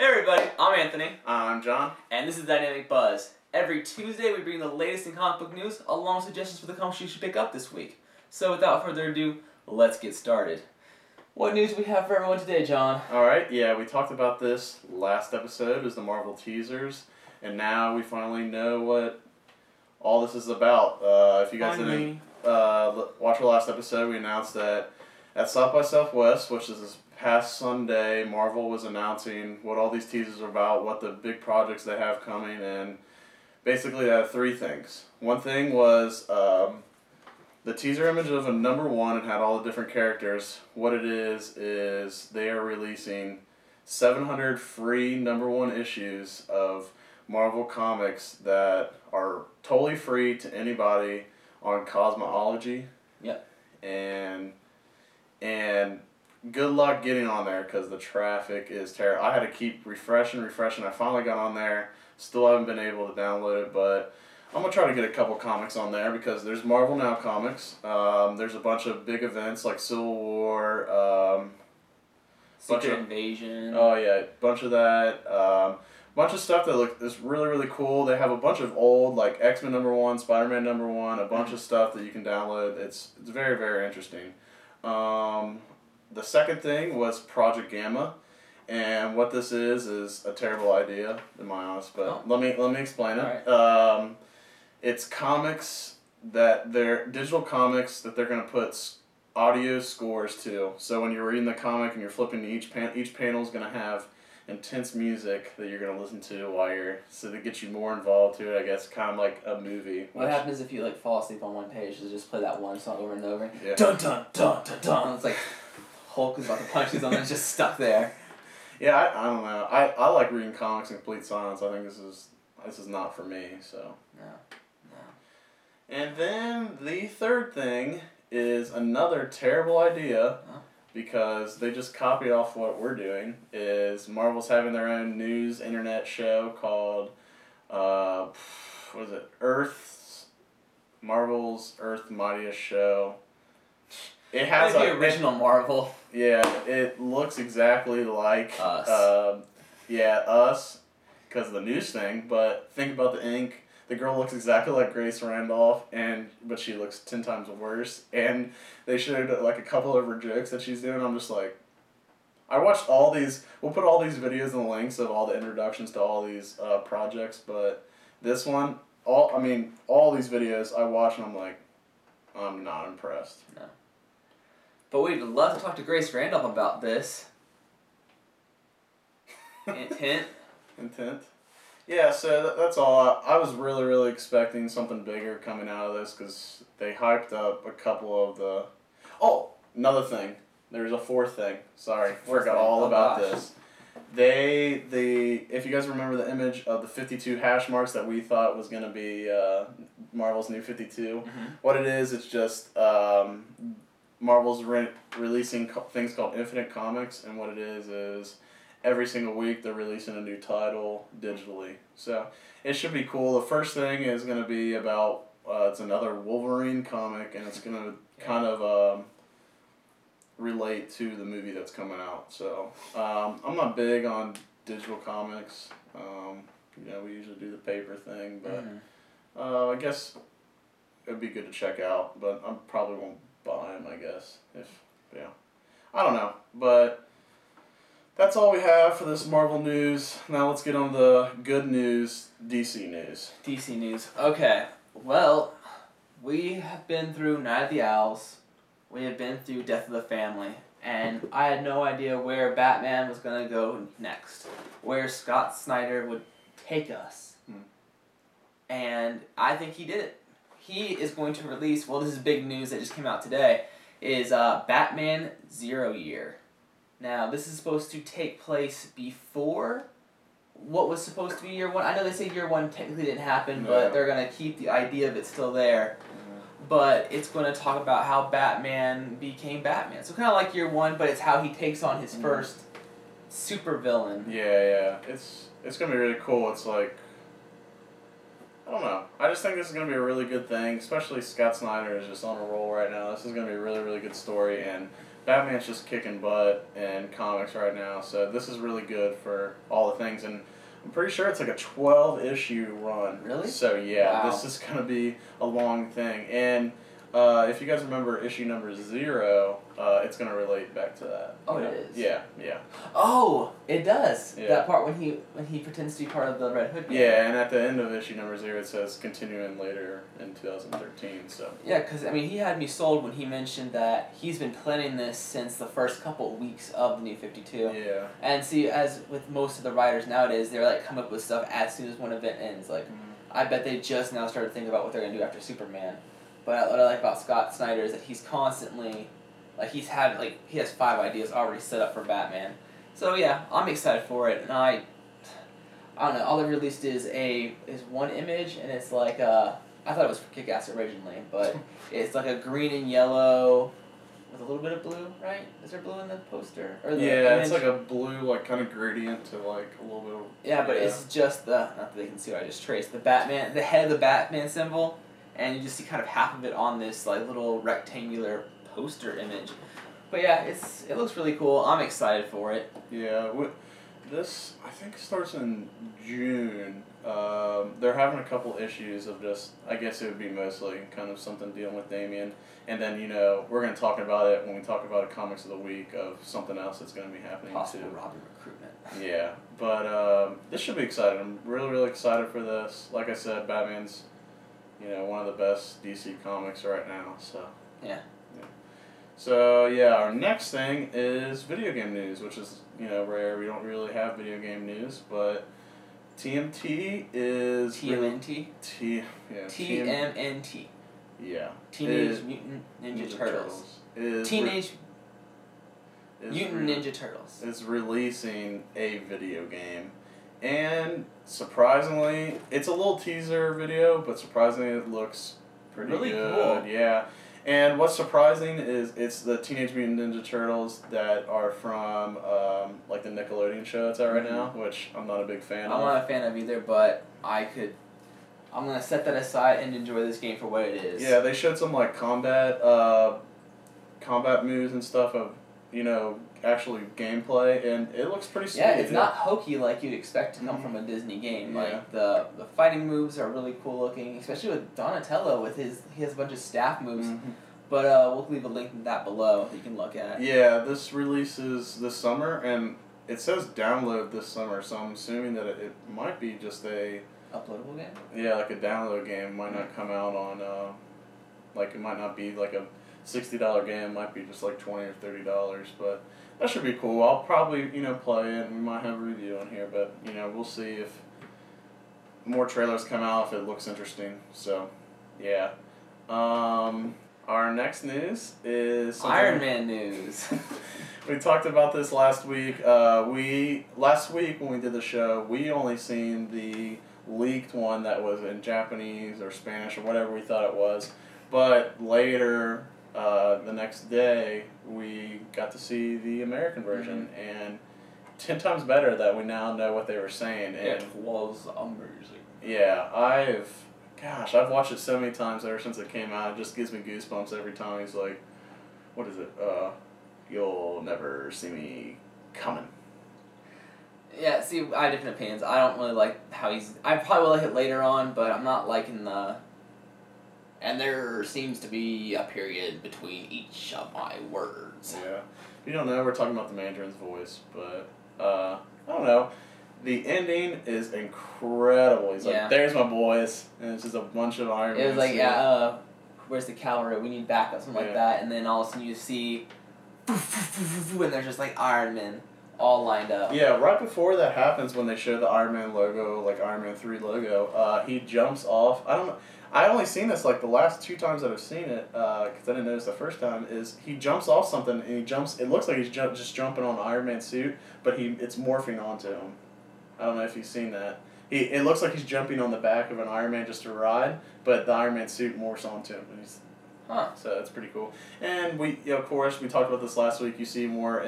Hey everybody, I'm Anthony. I'm John. And this is Dynamic Buzz. Every Tuesday we bring the latest in comic book news along with suggestions for the comics you should pick up this week. So without further ado, let's get started. What news do we have for everyone today, John? Alright, yeah, we talked about this last episode as the Marvel teasers, and now we finally know what all this is about. If you guys didn't watch our last episode, we announced that at South by Southwest, which is this past Sunday, Marvel was announcing what all these teasers are about, what the big projects they have coming, and basically they have three things. One thing was the teaser image of a #1 and had all the different characters. What it is they are releasing 700 free #1 issues of Marvel Comics that are totally free to anybody on Cosmology. Yep. And good luck getting on there because the traffic is terrible. I had to keep refreshing. I finally got on there. Still haven't been able to download it, but I'm going to try to get a couple comics on there because there's Marvel Now comics. There's a bunch of big events like Civil War. Secret Invasion. Oh, yeah. Bunch of that. Bunch of stuff that is really, really cool. They have a bunch of old, like X-Men #1, Spider-Man #1, a bunch of stuff that you can download. It's very, very interesting. The second thing was Project Gamma, and what this is a terrible idea, to be honest. But let me explain it. Right. It's comics that they're digital comics that they're gonna put audio scores to. So when you're reading the comic and you're flipping to each panel is gonna have intense music that you're gonna listen to while so that gets you more involved to it. I guess kind of like a movie. What happens if you fall asleep on one page? Does it just play that one song over and over? Yeah. Dun dun dun dun dun. It's like Hulk is about to punch something and it's just stuck there. Yeah, I don't know. I like reading comics in complete silence. I think this is not for me. So. No. And then the third thing is another terrible idea. Because they just copied off what we're doing, is Marvel's having their own news internet show called, what is it, Marvel's Earth Mightiest Show. It has the original Marvel. Yeah, it looks exactly like us. Us, because of the news thing, but think about the ink. The girl looks exactly like Grace Randolph, but she looks 10 times worse. And they showed like a couple of her jokes that she's doing. I'm just like, I watched all these. We'll put all these videos and links of all the introductions to all these projects. But this one, all these videos I watch and I'm like, I'm not impressed. No. But we'd love to talk to Grace Randolph about this. Intent. Yeah, so that's all. I was really, really expecting something bigger coming out of this because they hyped up a couple of the... Oh, another thing. There's a fourth thing. Sorry, forgot all about this. If you guys remember the image of the 52 hash marks that we thought was going to be Marvel's New 52, what it is, it's just Marvel's releasing things called Infinite Comics, and what it is every single week they're releasing a new title digitally. So it should be cool. The first thing is going to be about, it's another Wolverine comic, and it's going to kind of relate to the movie that's coming out. So I'm not big on digital comics. We usually do the paper thing, but I guess it would be good to check out, but I probably won't buy them, I guess. I don't know, but... That's all we have for this Marvel news. Now let's get on the good news, DC news. DC news. Okay. Well, we have been through Night of the Owls. We have been through Death of the Family. And I had no idea where Batman was going to go next. Where Scott Snyder would take us. And I think he did it. He is going to release, well, this is big news that just came out today, is Batman 0 Year. Now, this is supposed to take place before what was supposed to be year 1. I know they say year 1 technically didn't happen, but they're going to keep the idea of it still there. But it's going to talk about how Batman became Batman. So kind of like year 1, but it's how he takes on his first supervillain. Yeah. It's going to be really cool. It's like, I don't know. I just think this is going to be a really good thing, especially Scott Snyder is just on a roll right now. This is going to be a really, really good story, and Batman's just kicking butt in comics right now, so this is really good for all the things, and I'm pretty sure it's like a 12-issue run. Really? So yeah, Wow. this is going to be a long thing, and if you guys remember issue number 0, it's going to relate back to that. Oh, it is? Yeah. Oh, it does. Yeah. That part when he pretends to be part of the Red Hood gang. Yeah, and at the end of issue number 0, it says continuing later in 2013. So. Yeah, because I mean, he had me sold when he mentioned that he's been planning this since the first couple of weeks of the New 52. Yeah. And see, as with most of the writers nowadays, they're like come up with stuff as soon as one event ends. Like, I bet they just now started thinking about what they're gonna do after Superman. But what I like about Scott Snyder is that he's constantly, he has 5 ideas already set up for Batman. So yeah, I'm excited for it, and I don't know. All they released is one image, and it's like I thought it was for Kick-Ass originally, but it's like a green and yellow with a little bit of blue, right? Is there blue in the poster? Or the image? It's like a blue, like kind of gradient to like a little bit of. Yeah, but it's just not that they can see what I just traced. The head of the Batman symbol. And you just see kind of half of it on this like little rectangular poster image. But yeah, it looks really cool. I'm excited for it. Yeah, this I think starts in June. They're having a couple issues of just, I guess it would be mostly kind of something dealing with Damian. And then, we're going to talk about it when we talk about a Comics of the Week of something else that's going to be happening Possible too. Robin recruitment. Yeah, but this should be exciting. I'm really, really excited for this. Like I said, Batman's one of the best DC comics right now, so. Yeah. So, yeah, our next thing is video game news, which is, rare. We don't really have video game news, but TMNT is... TMNT? TMNT. Yeah. Teenage Mutant Ninja Turtles. Teenage Mutant Ninja Turtles. Is releasing a video game. And surprisingly, it's a little teaser video, but surprisingly it looks pretty really good. Cool. Yeah. And what's surprising is it's the Teenage Mutant Ninja Turtles that are from the Nickelodeon show that's out right now, which I'm not a big fan of. I'm not a fan of either, but I'm going to set that aside and enjoy this game for what it is. Yeah, they showed some combat moves and stuff of actually gameplay, and it looks pretty sweet. Yeah, it's not hokey like you'd expect to come from a Disney game. Yeah. Like the fighting moves are really cool looking, especially with Donatello with he has a bunch of staff moves. But we'll leave a link to that below that you can look at. Yeah, this releases this summer, and it says download this summer, so I'm assuming that it might be just a uploadable game. Yeah, like a download game. It might not come out on it might not be like a $60 game. It might be just like $20 or $30, but that should be cool. I'll probably play it, and we might have a review on here, but we'll see if more trailers come out, if it looks interesting. So yeah. Our next news is Iron Man news. We talked about this last week. Last week when we did the show, we only seen the leaked one that was in Japanese or Spanish or whatever we thought it was. But later, the next day, we got to see the American version, and 10 times better that we now know what they were saying. And it was amazing. Yeah, I've watched it so many times ever since it came out. It just gives me goosebumps every time. He's like, what is it? You'll never see me coming. Yeah, see, I have different opinions. I don't really like how I probably will like it later on, but I'm not liking and there seems to be a period between each of my words. Yeah. If you don't know, we're talking about the Mandarin's voice, but, I don't know. The ending is incredible. He's like, there's my boys, and it's just a bunch of Iron Man. It was like, where's the cavalry? We need backup, something like that. And then all of a sudden you see, and there's just like Iron Man all lined up. Yeah, right before that happens, when they show the Iron Man logo, like Iron Man 3 logo, he jumps off. I don't know. I only seen this like the last 2 times that I've seen it, because I didn't notice the first time, is he jumps off something, and it looks like he's just jumping on the Iron Man suit, but it's morphing onto him. I don't know if you've seen that. It looks like he's jumping on the back of an Iron Man just to ride, but the Iron Man suit morphs onto him. So that's pretty cool. And of course, we talked about this last week. You see more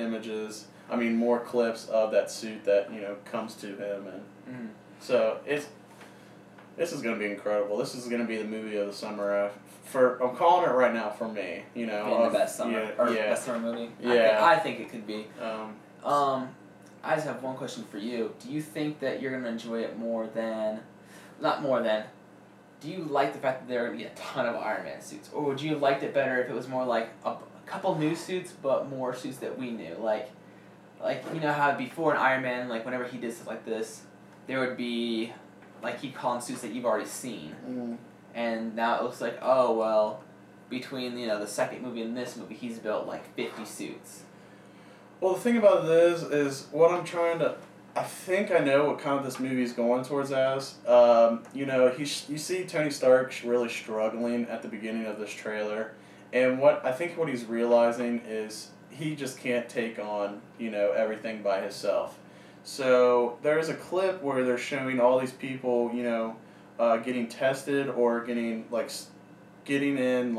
more clips of that suit that comes to him, and so This is gonna be incredible. This is gonna be the movie of the summer. I'm calling it right now for me. You know, being the best summer best summer movie. Yeah, I think it could be. I just have one question for you. Do you think that you're gonna enjoy it more than, not more than? Do you like the fact that there are gonna be a ton of Iron Man suits, or would you have liked it better if it was more like a couple new suits, but more suits that we knew, like you know how before in Iron Man, like whenever he did stuff like this, there would be, like he'd call them suits that you've already seen, and now it looks like, oh well, between the second movie and this movie, he's built like 50 suits. Well, the thing about this is what I'm trying to. I think I know what kind of this movie is going towards as. You know, you see Tony Stark really struggling at the beginning of this trailer, and what he's realizing is he just can't take on everything by himself. So there's a clip where they're showing all these people getting tested or getting in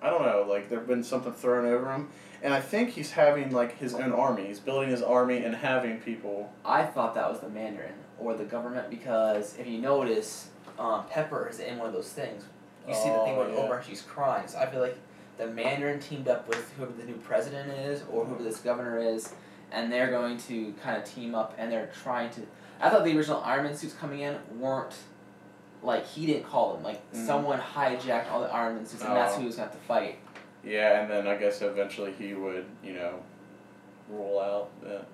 I don't know, like there've been something thrown over him. And I think he's having his own army. He's building his army and having people. I thought that was the Mandarin or the government, because if you notice, Pepper is in one of those things. You see the thing where she's crying. So I feel like the Mandarin teamed up with whoever the new president is or whoever this governor is, and they're going to kind of team up, and they're trying to. I thought the original Iron Man suits coming in weren't. He didn't call them. Someone hijacked all the Iron Man suits, and that's who he was going to have to fight. Yeah, and then I guess eventually he would, rule out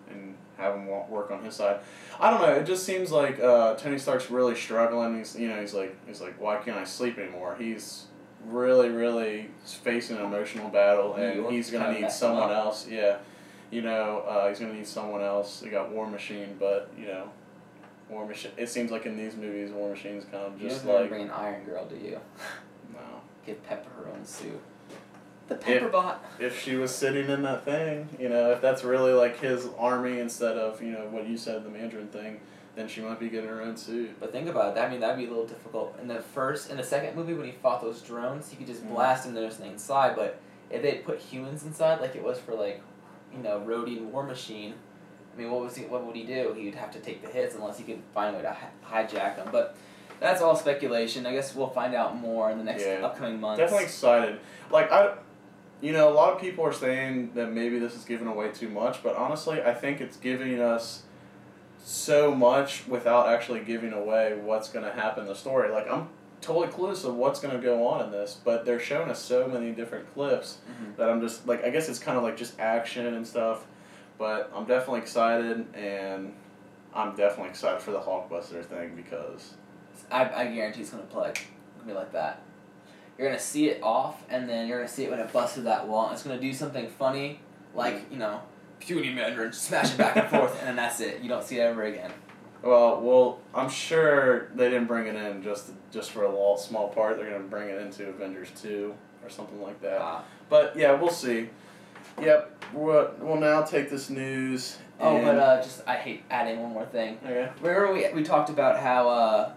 and have him work on his side. I don't know. It just seems like Tony Stark's really struggling. He's like, why can't I sleep anymore? He's really facing an emotional battle, and he's gonna need someone else. Yeah, he's gonna need someone else. They got War Machine, but War Machine. It seems like in these movies, War Machine's kind of just you bring an Iron Girl, do you? No. Give Pepper her own suit. The Pepper Bot. If she was sitting in that thing, if that's really his army instead of what you said, the Mandarin thing, then she might be getting her own suit. But think about it. I mean, that'd be a little difficult. In the second movie, when he fought those drones, he could just blast them inside. But if they put humans inside, like it was for Rhodey and War Machine, I mean, what would he do? He would have to take the hits unless he could find a way to hijack them. But that's all speculation. I guess we'll find out more in the next upcoming months. Definitely excited. A lot of people are saying that maybe this is giving away too much, but honestly, I think it's giving us so much without actually giving away what's going to happen in the story. I'm totally clueless of what's going to go on in this, but they're showing us so many different clips that I'm just, I guess it's kind of just action and stuff, but I'm definitely excited, and I'm definitely excited for the Hulkbuster thing because... I guarantee it's going to be like that. You're going to see it off, and then you're going to see it when it busts through that wall, and it's going to do something funny, puny Mandarin, smash it back and forth, and then that's it. You don't see it ever again. Well, I'm sure they didn't bring it in just for a small part. They're going to bring it into Avengers 2 or something like that. But, yeah, we'll see. Yep, we'll now take this news. I hate adding one more thing. Okay. Remember we talked about how...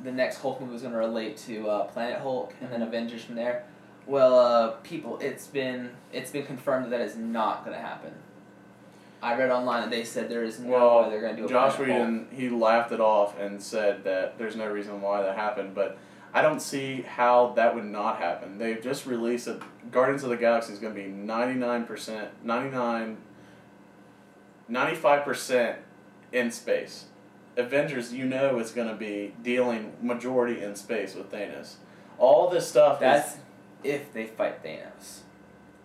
the next Hulk movie was going to relate to Planet Hulk and then Avengers from there. Well, people, it's been confirmed that is not going to happen. I read online that they said there is no way they're going to do a Josh Planet Hulk. Whedon, he laughed it off and said that there's no reason why that happened, but I don't see how that would not happen. They've just released that Guardians of the Galaxy is going to be 95% in space. Avengers, it's going to be dealing majority in space with Thanos. All this stuff That's if they fight Thanos.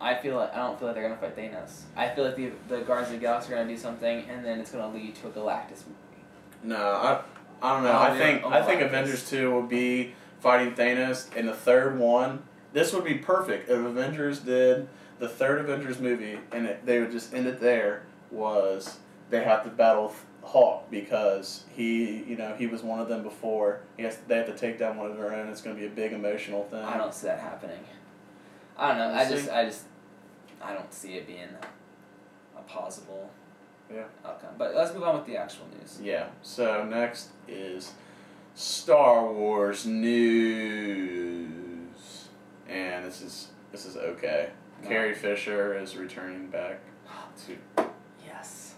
I don't feel like they're going to fight Thanos. I feel like the Guardians of the Galaxy are going to do something, and then it's going to lead to a Galactus movie. No, I don't know. I think Avengers 2 will be fighting Thanos in the third one. This would be perfect if Avengers did the third Avengers movie, and they would just end it there, was they have to battle Hawk because he was one of them before. They have to take down one of their own. It's going to be a big emotional thing. I don't see that happening. I don't know. I don't see it being a possible outcome. But let's move on with the actual news. Yeah. So next is Star Wars news, and this is okay. No. Carrie Fisher is returning back to. Yes.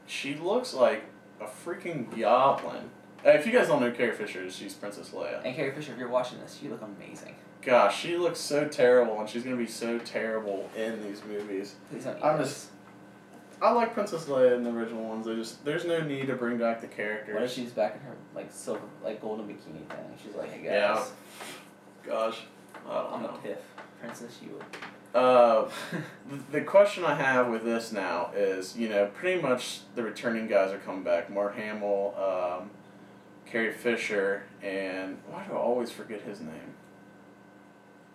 She looks like a freaking goblin If you guys don't know Carrie Fisher, she's Princess Leia. And Carrie Fisher, if you're watching this, you look amazing. Gosh, she looks so terrible, and she's gonna be so terrible in these movies. Please don't eat I'm this. just. I like Princess Leia in the original ones. There's no need to bring back the character. What if she's back in her like silver, like golden bikini thing? She's like, hey guys. Yeah. Gosh, I'm a piff, princess. You. The question I have with this now is, pretty much the returning guys are coming back. Mark Hamill, Carrie Fisher, and why do I always forget his name?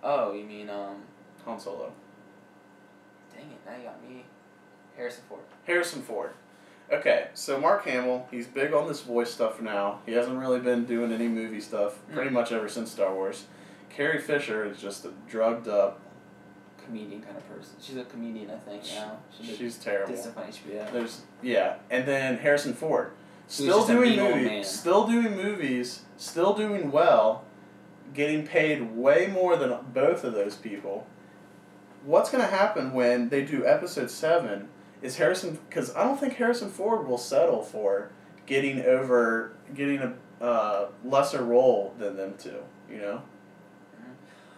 Oh, you mean Han Solo. Dang it! Now you got me. Harrison Ford. Harrison Ford. Okay, so Mark Hamill, he's big on this voice stuff now. He hasn't really been doing any movie stuff pretty much ever since Star Wars. Carrie Fisher is just a drugged up comedian kind of person. She's a comedian, I think. Now she's terrible. Did stuff on HBO. And then Harrison Ford, still doing movies, still doing well, getting paid way more than both of those people. What's gonna happen when they do episode 7? Is because I don't think Harrison Ford will settle for getting a lesser role than them two.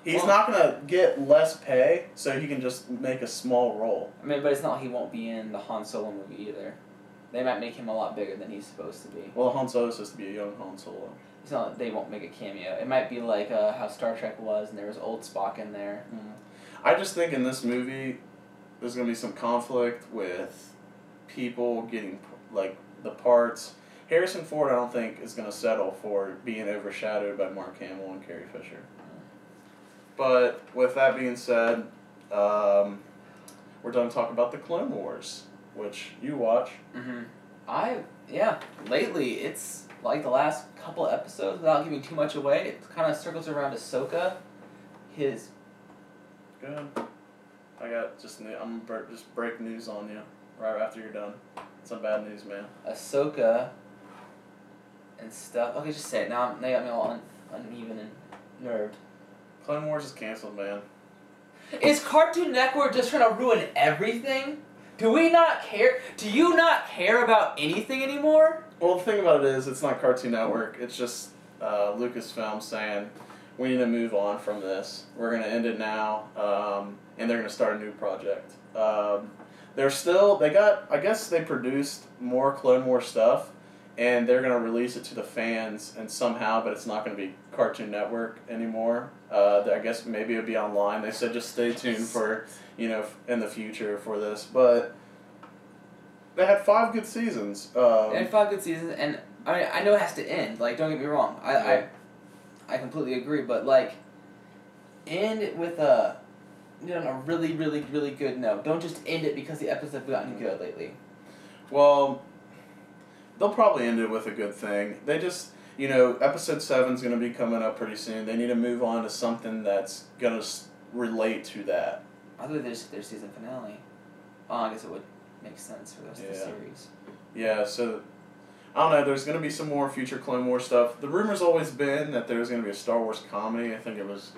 He's not gonna get less pay, so he can just make a small role. I mean, but it's not like he won't be in the Han Solo movie either. They might make him a lot bigger than he's supposed to be. Well, Han Solo's supposed to be a young Han Solo. It's not. They won't make a cameo. It might be like how Star Trek was, and there was old Spock in there. I just think in this movie, there's gonna be some conflict with people getting like the parts. Harrison Ford, I don't think, is gonna settle for being overshadowed by Mark Hamill and Carrie Fisher. But with that being said, we're done talking about the Clone Wars, which you watch. Lately it's like the last couple episodes, without giving too much away, it kind of circles around Ahsoka. Good. I got I'm gonna just break news on you right after you're done. Some bad news, man. Ahsoka and stuff. Okay, just say it now. They got me all uneven and nerved. Clone Wars is canceled, man. Is Cartoon Network just trying to ruin everything? Do we not care? Do you not care about anything anymore? Well, the thing about it is, it's not Cartoon Network. It's just Lucasfilm saying, we need to move on from this. We're going to end it now, and they're going to start a new project. I guess they produced more Clone Wars stuff, and they're going to release it to the fans and somehow, but it's not going to be Cartoon Network anymore. I guess maybe it'll be online. They said just stay tuned for, in the future for this. But they had 5 good seasons. They had 5 good seasons, and I know it has to end. Like, don't get me wrong. I completely agree, but end it with a really, really, really good note. Don't just end it because the episodes have gotten good lately. Well, they'll probably end it with a good thing. They just, episode 7's going to be coming up pretty soon. They need to move on to something that's going to relate to that. I thought their season finale. Oh, I guess it would make sense for the rest of the series. Yeah, so, I don't know, there's going to be some more future Clone Wars stuff. The rumor's always been that there's going to be a Star Wars comedy. I think it was...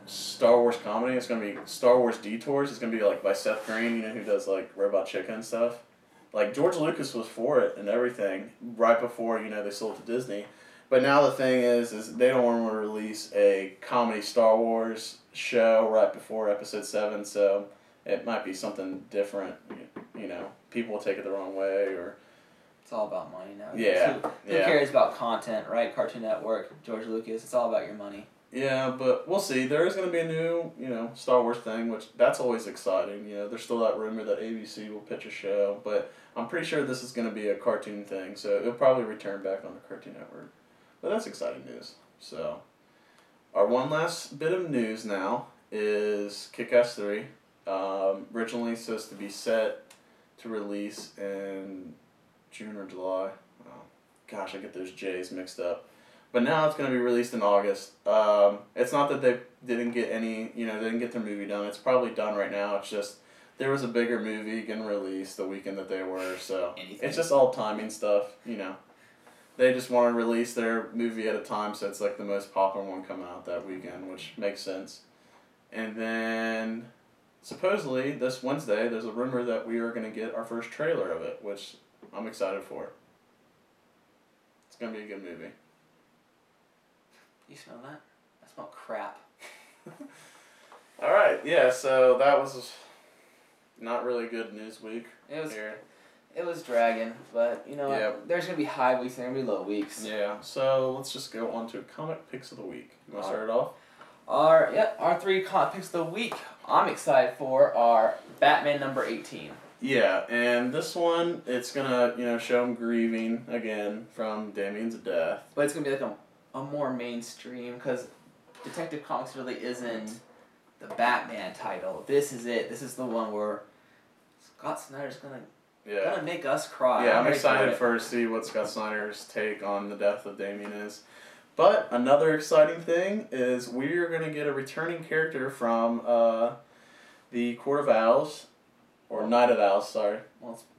Star Wars comedy. It's going to be Star Wars Detours. It's going to be by Seth Green, who does Robot Chicken and stuff. George Lucas was for it and everything right before, they sold it to Disney. But now the thing is they don't want to release a comedy Star Wars show right before episode 7, so it might be something different. People will take it the wrong way, or... It's all about money now. Yeah. Who cares about content, right? Cartoon Network, George Lucas, it's all about your money. Yeah, but we'll see. There is going to be a new, Star Wars thing, which that's always exciting. There's still that rumor that ABC will pitch a show, but I'm pretty sure this is going to be a cartoon thing, so it'll probably return back on the Cartoon Network. But that's exciting news. So, our one last bit of news now is Kick-Ass 3. Originally supposed to be set to release in June or July. Oh, gosh, I get those J's mixed up. But now it's going to be released in August. It's not that they didn't get they didn't get their movie done. It's probably done right now. It's just there was a bigger movie getting released the weekend that they were, so it's just all timing stuff, They just want to release their movie at a time, so it's the most popular one coming out that weekend, which makes sense. And then, supposedly, this Wednesday, there's a rumor that we are going to get our first trailer of it, which I'm excited for. It's gonna be a good movie. You smell that? I smell crap. All right, yeah. So that was not really good news week. It was dragging, but you know Yep. there's gonna be high weeks and there's gonna be low weeks. Yeah. So let's just go on to comic picks of the week. You want to start it off? Our 3 comic picks of the week I'm excited for are Batman number 18. Yeah, and this one, it's gonna, show him grieving again from Damien's death. But it's gonna be like a more mainstream, because Detective Comics really isn't the Batman title. This is it. This is the one where Scott Snyder's gonna make us cry. Yeah, I'm excited to see what Scott Snyder's take on the death of Damien is. But another exciting thing is we are going to get a returning character from the Court of Owls, or Night of Owls, sorry.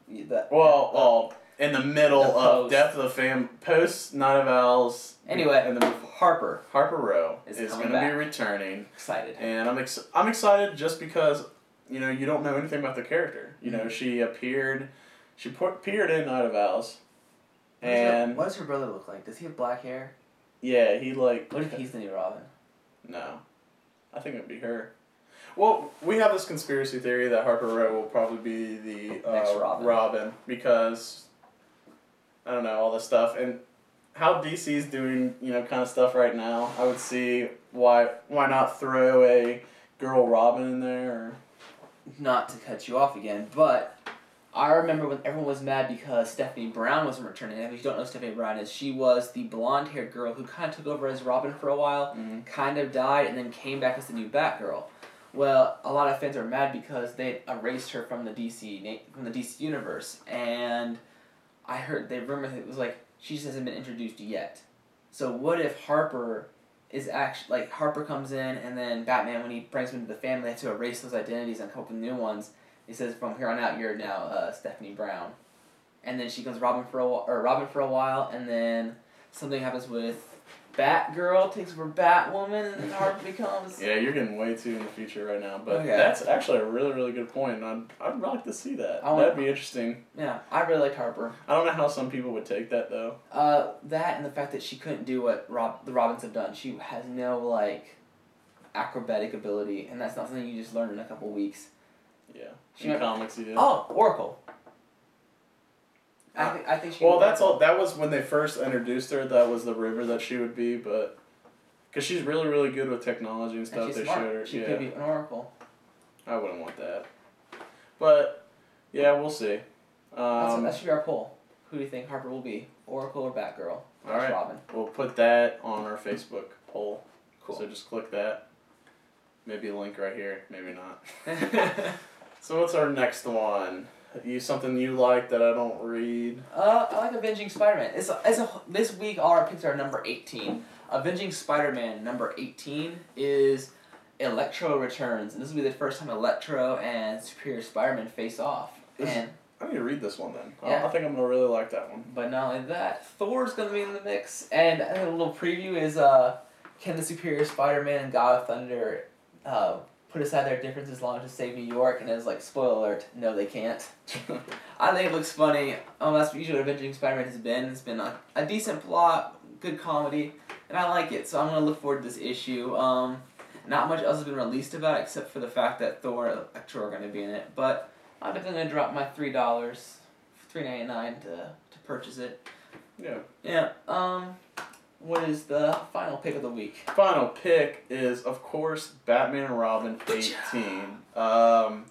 In the middle of Death of the Fam, post Night of Owls. Anyway, and Harper Row is going to be returning. Excited. And I'm excited just because you don't know anything about the character. She appeared in Night of Owls. What does her brother look like? Does he have black hair? Yeah, he like... What if he's the new Robin? No. I think it'd be her. Well, we have this conspiracy theory that Harper Row will probably be the next Robin because, I don't know, all this stuff. And how DC's doing, kind of stuff right now, I would see why not throw a girl Robin in there? Or... Not to cut you off again, but... I remember when everyone was mad because Stephanie Brown wasn't returning. And if you don't know who Stephanie Brown is, she was the blonde-haired girl who kind of took over as Robin for a while, kind of died, and then came back as the new Batgirl. Well, a lot of fans are mad because they erased her from the DC universe, and I heard they rumored it was like she just hasn't been introduced yet. So what if Harper is actually Harper comes in, and then Batman, when he brings him into the family, they have to erase those identities and come up with new ones. He says, from here on out, you're now Stephanie Brown. And then she becomes Robin for a while, and then something happens with Batgirl, takes over Batwoman, and then Harper becomes... Yeah, you're getting way too in the future right now, but that's actually a really, really good point, and I'd like to see that. That'd be interesting. Yeah, I really liked Harper. I don't know how some people would take that, though. That and the fact that she couldn't do what the Robins have done. She has no, acrobatic ability, and that's not something you just learn in a couple weeks. Yeah, in comics you did. Oh, Oracle. I think she. Well, that's all. That was when they first introduced her. That was the river that she would be, but because she's really, really good with technology and stuff. And they smart. showed her. She could be an Oracle. I wouldn't want that, but yeah, we'll see. That should be our poll. Who do you think Harper will be, Oracle or Batgirl? All right, Robin. We'll put that on our Facebook poll. Cool. So just click that. Maybe a link right here. Maybe not. So what's our next one? Something you like that I don't read? I like Avenging Spider-Man. This week our picks are number 18. Avenging Spider-Man number 18 is Electro returns, and this will be the first time Electro and Superior Spider-Man face off. And I need to read this one then. Yeah. I think I'm gonna really like that one. But not only that, Thor's gonna be in the mix, and a little preview is can the Superior Spider-Man and God of Thunder put aside their differences long to save New York? And it's spoiler alert, no they can't. I think it looks funny. That's usually what Avenging Spider-Man has been. It's been a decent plot, good comedy, and I like it, so I'm going to look forward to this issue. Not much else has been released about it, except for the fact that Thor and Electro are going to be in it, but I'm definitely going to drop my $3.99 to purchase it. Yeah. Yeah, what is the final pick of the week? Final pick is, of course, Batman and Robin 18.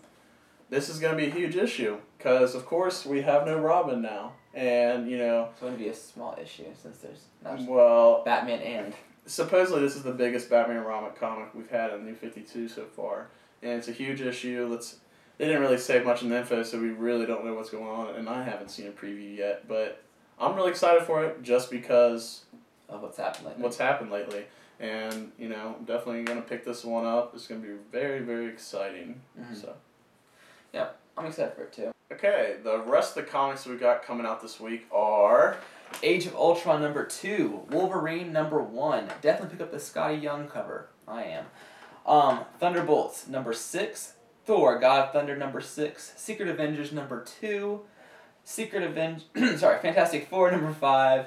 This is going to be a huge issue, because, of course, we have no Robin now. And, It's going to be a small issue, since there's not Batman and... Supposedly, this is the biggest Batman and Robin comic we've had in New 52 so far. And it's a huge issue. They didn't really say much in the info, so we really don't know what's going on. And I haven't seen a preview yet, but I'm really excited for it, just because... of what's happened lately. And, definitely going to pick this one up. It's going to be very, very exciting. Mm-hmm. So, yeah, I'm excited for it too. Okay, the rest of the comics we got coming out this week are... Age of Ultron number 2, Wolverine number 1. Definitely pick up the Scotty Young cover. I am. Thunderbolts number 6, Thor, God of Thunder number 6, Secret Avengers number 2, Fantastic Four number 5,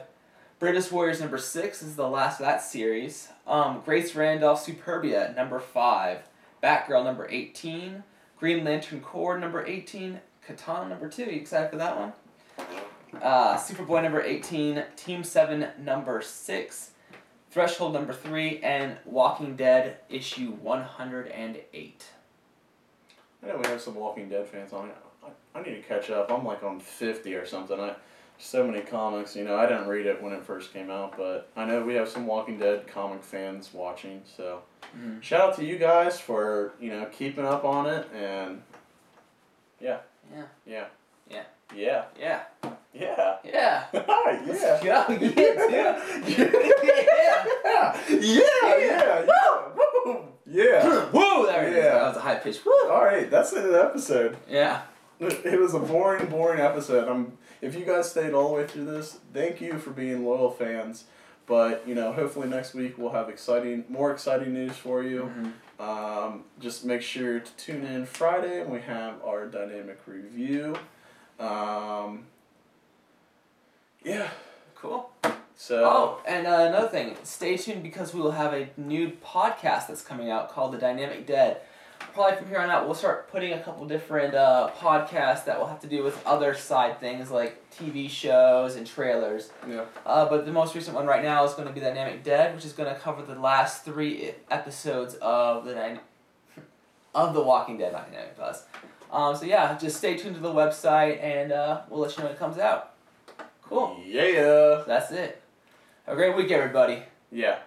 British Warriors number 6 is the last of that series. Grace Randolph Superbia number 5. Batgirl number 18. Green Lantern Corps number 18. Katana number 2. You excited for that one? Superboy number 18. Team 7 number 6. Threshold number 3. And Walking Dead issue 108. I know we have some Walking Dead fans on it. I need to catch up. I'm like on 50 or something. So many comics, you know. I didn't read it when it first came out, but I know we have some Walking Dead comic fans watching. So shout out to you guys for, you know, keeping up on it, and yeah. Yeah. Yeah. Yeah. Yeah. Yeah. Yeah. Yeah. Yeah. Let's go. Yeah, dude. Yeah. Woo! Yeah. Woo! There it is. Yeah. That was a high pitch. Woo! Alright, that's the end of the episode. Yeah. It was a boring episode. If you guys stayed all the way through this, thank you for being loyal fans. But, you know, hopefully next week we'll have more exciting news for you. Just make sure to tune in Friday when we have our dynamic review. Yeah. Cool. So. And another thing, stay tuned because we will have a new podcast that's coming out called The Dynamic Dead. Probably from here on out, we'll start putting a couple different podcasts that will have to do with other side things like TV shows and trailers. Yeah. But the most recent one right now is going to be Dynamic Dead, which is going to cover the last 3 episodes of the Walking Dead, not Dynamic Plus. So yeah, just stay tuned to the website, and we'll let you know when it comes out. Cool. Yeah. That's it. Have a great week, everybody. Yeah.